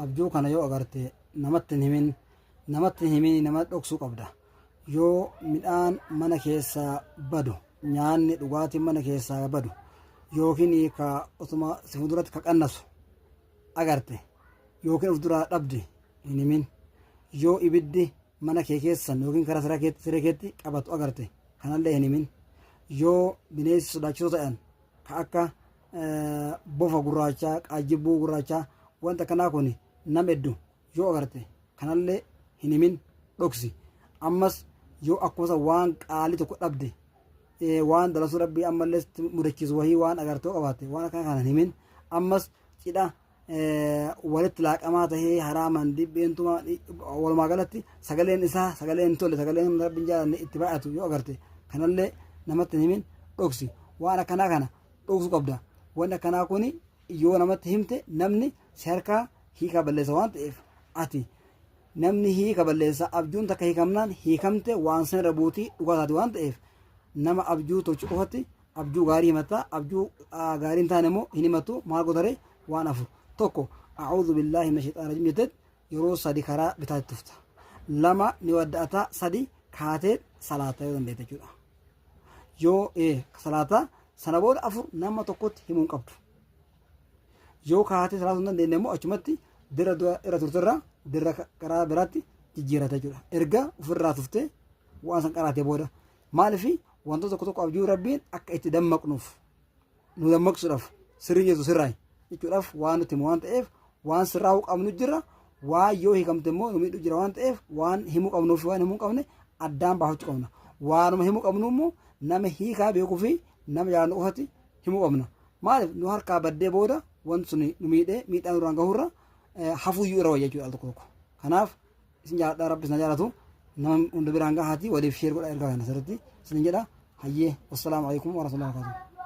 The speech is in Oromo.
abjuu kana yoo agarte namatti himin nama dhoksuu qabda. Yoo midhaan mana keessaa badu nyaanni dhugaatiin mana keessaa badu yookiin ka utuma si fuulduratti ka qannasu agarte yookiin of duraa dhabde hin himin. Yoo ibiddi mana kee keessan yookiin karaa siree keetti qabatu agarte kanallee hin himin. Yoo bineensi sodaachisoo ta'an ka akka bofa gurraachaa qaajjibbuu gurraachaa wanta kanaa kun nama hedduu yoo agarte kanallee hin himin dhoksi. Ammas yoo akkuma waan qaalii tokko dhabde waan dalasuu rabbii ammallee mudachiisu wahii waan agartoo qabaate waan akkana kana hin himin. Ammas cidha walitti laaqamaa tahee haraaman dhibbeentuma walumaa galatti sagaleen isaa sagaleen tolle sagaleen rabbiin jaalanne itti baay'atu yoo agarte kanallee namatti hin himin dhoksi. Waan akkanaa kana dhoksuu qabda. Waan akkanaa kun yoo namatti himte namni si harkaa hiika balleessa waan ta'eef ati namni hiika balleessa abjuun takka hiikamnaan hiikamte waan san irra buutii dhugaa taate waan ta'eef nama abjuu tolchu qofatti abjuu gaarii himataa abjuu gaarii hin taane immoo hin himatu maal godhare waan afur tokko a'uudhu billaahi mina shayxaani rajiim jettet yeroo sadi karaa bitaatti tufta. Lama ni wadda'ataa sadi kaatee salaataa yoo dandeette jechuudha. Yoo salaataa sana booda afur nama tokkotti himuu hin qabdu. Yoo kaatee salaatuu hin dandeenye immoo achumatti dirra irra turterra dirra karaa biraatti jijjiirata jechuudha. Erga ofirraa tuftee waan san qaraatee booda maalifi wantoota tokko abjuu rabbiin akka itti dammaqnuuf nu dammaqsuudhaaf sirrii jeetu sirraayi jechuudhaaf waan nuti waan ta'eef waan sirraa'uu qabnu jira waan yoo hiikamte immoo nu miidhu jira waan ta'eef waan himuu qabnuuf waan himuu qabne addaan baafachuu qabna. Waanuma himuu qabnu immoo nama hiikaa beekuu fi nama jaalatu qofatti himuu qabna. Maaliif nu harkaa baddee booda wanti sun nu miidhee miidhaan duraan gahurra hafuuyyuu irra wayya jechuudha al tokko tokko. Kanaaf isin jaaladhaa rabbi isin jaalatu nama hunda biraan gahaati waliif sheer godha ergaa kana sirriitti isin jedha hayyee wassalaamu alaikum warahmatullahi wabarakatuh.